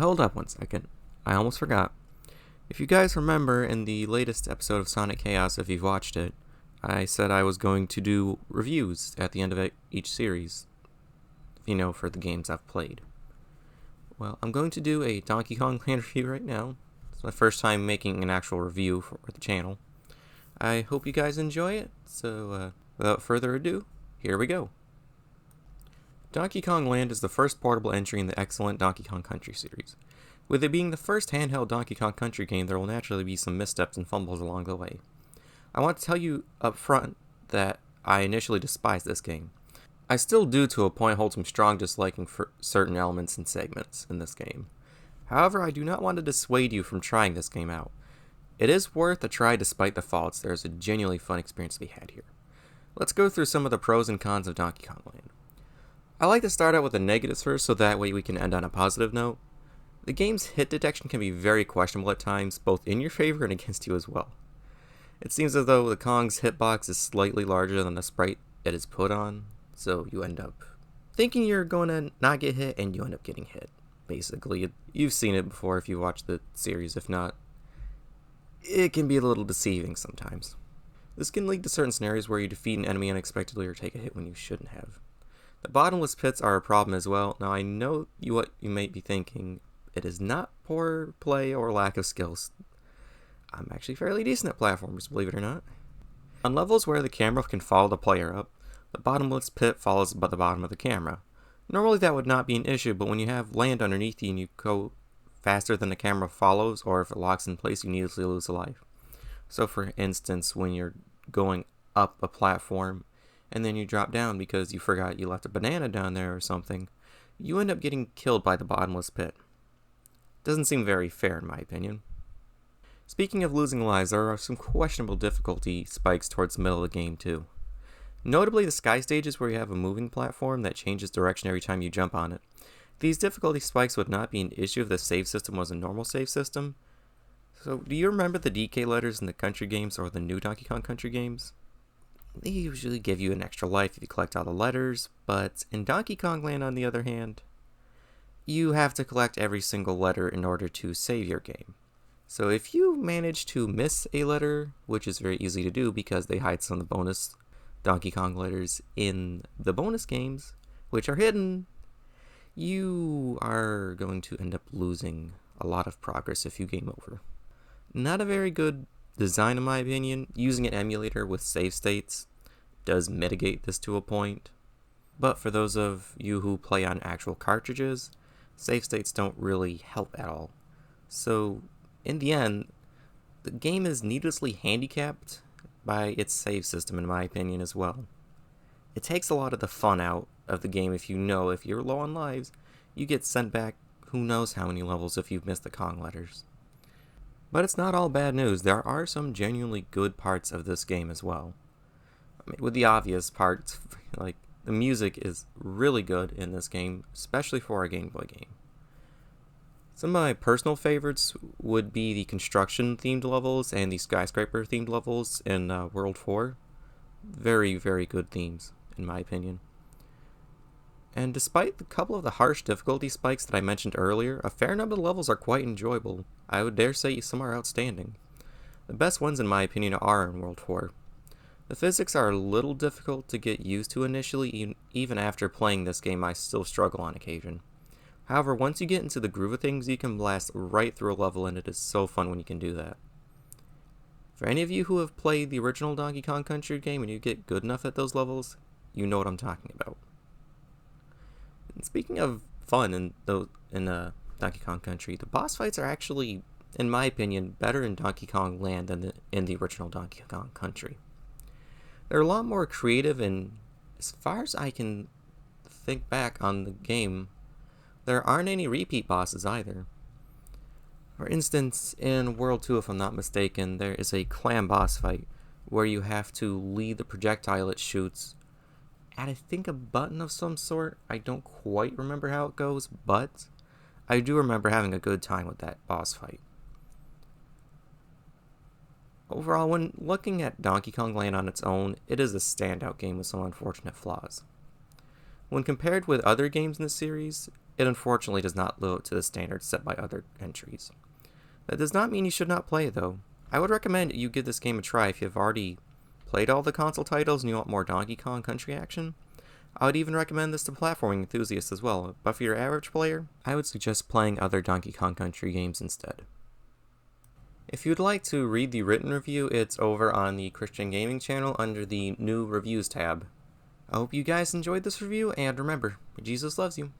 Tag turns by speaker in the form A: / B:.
A: hold up one second. I almost forgot. If you guys remember in the latest episode of Sonic Chaos, if you've watched it, I said I was going to do reviews at the end of each series, for the games I've played. Well, I'm going to do a Donkey Kong Land review right now. It's my first time making an actual review for the channel. I hope you guys enjoy it, so without further ado, here we go. Donkey Kong Land is the first portable entry in the excellent Donkey Kong Country series. With it being the first handheld Donkey Kong Country game, there will naturally be some missteps and fumbles along the way. I want to tell you up front that I initially despised this game. I still do to a point hold some strong disliking for certain elements and segments in this game. However, I do not want to dissuade you from trying this game out. It is worth a try despite the faults. There is a genuinely fun experience to be had here. Let's go through some of the pros and cons of Donkey Kong Land. I like to start out with the negatives first so that way we can end on a positive note. The game's hit detection can be very questionable at times, both in your favor and against you as well. It seems as though the Kong's hitbox is slightly larger than the sprite it is put on, so you end up thinking you're going to not get hit and you end up getting hit. Basically, you've seen it before if you watch the series. If not, it can be a little deceiving sometimes. This can lead to certain scenarios where you defeat an enemy unexpectedly or take a hit when you shouldn't have. The bottomless pits are a problem as well. Now I know what you might be thinking. It is not poor play or lack of skills. I'm actually fairly decent at platformers, believe it or not. On levels where the camera can follow the player up, the bottomless pit follows by the bottom of the camera. Normally that would not be an issue, but when you have land underneath you and you go faster than the camera follows, or if it locks in place, you needlessly lose a life. So for instance, when you're going up a platform and then you drop down because you forgot you left a banana down there or something, you end up getting killed by the bottomless pit. Doesn't seem very fair in my opinion. Speaking of losing lives, there are some questionable difficulty spikes towards the middle of the game too. Notably the sky stages where you have a moving platform that changes direction every time you jump on it. These difficulty spikes would not be an issue if the save system was a normal save system. So do you remember the DK letters in the country games or the new Donkey Kong Country games? They usually give you an extra life if you collect all the letters, but in Donkey Kong Land on the other hand, you have to collect every single letter in order to save your game. So if you manage to miss a letter, which is very easy to do because they hide some of the bonus Donkey Kong letters in the bonus games, which are hidden, you are going to end up losing a lot of progress if you game over. Not a very good design in my opinion. Using an emulator with save states does mitigate this to a point, but for those of you who play on actual cartridges, save states don't really help at all. So in the end, the game is needlessly handicapped by its save system in my opinion as well. It takes a lot of the fun out of the game if you're low on lives, you get sent back who knows how many levels if you've missed the Kong letters. But it's not all bad news. There are some genuinely good parts of this game as well. I mean, with the obvious parts, like the music is really good in this game, especially for a Game Boy game. Some of my personal favorites would be the construction-themed levels and the skyscraper-themed levels in World 4. Very, very good themes, in my opinion. And despite a couple of the harsh difficulty spikes that I mentioned earlier, a fair number of levels are quite enjoyable. I would dare say some are outstanding. The best ones, in my opinion, are in World 4. The physics are a little difficult to get used to initially. Even after playing this game, I still struggle on occasion. However, once you get into the groove of things, you can blast right through a level, and it is so fun when you can do that. For any of you who have played the original Donkey Kong Country game and you get good enough at those levels, you know what I'm talking about. And speaking of fun in Donkey Kong Country, the boss fights are actually, in my opinion, better in Donkey Kong Land than in the original Donkey Kong Country. They're a lot more creative, and as far as I can think back on the game, there aren't any repeat bosses either. For instance, in World 2, if I'm not mistaken, there is a clam boss fight where you have to lead the projectile it shoots at, I think, a button of some sort. I don't quite remember how it goes, but I do remember having a good time with that boss fight. Overall, when looking at Donkey Kong Land on its own, it is a standout game with some unfortunate flaws. When compared with other games in the series, it unfortunately does not live up to the standards set by other entries. That does not mean you should not play it, though. I would recommend you give this game a try if you've already played all the console titles and you want more Donkey Kong Country action. I would even recommend this to platforming enthusiasts as well, but for your average player, I would suggest playing other Donkey Kong Country games instead. If you'd like to read the written review, it's over on the Christian Gaming channel under the New Reviews tab. I hope you guys enjoyed this review, and remember, Jesus loves you.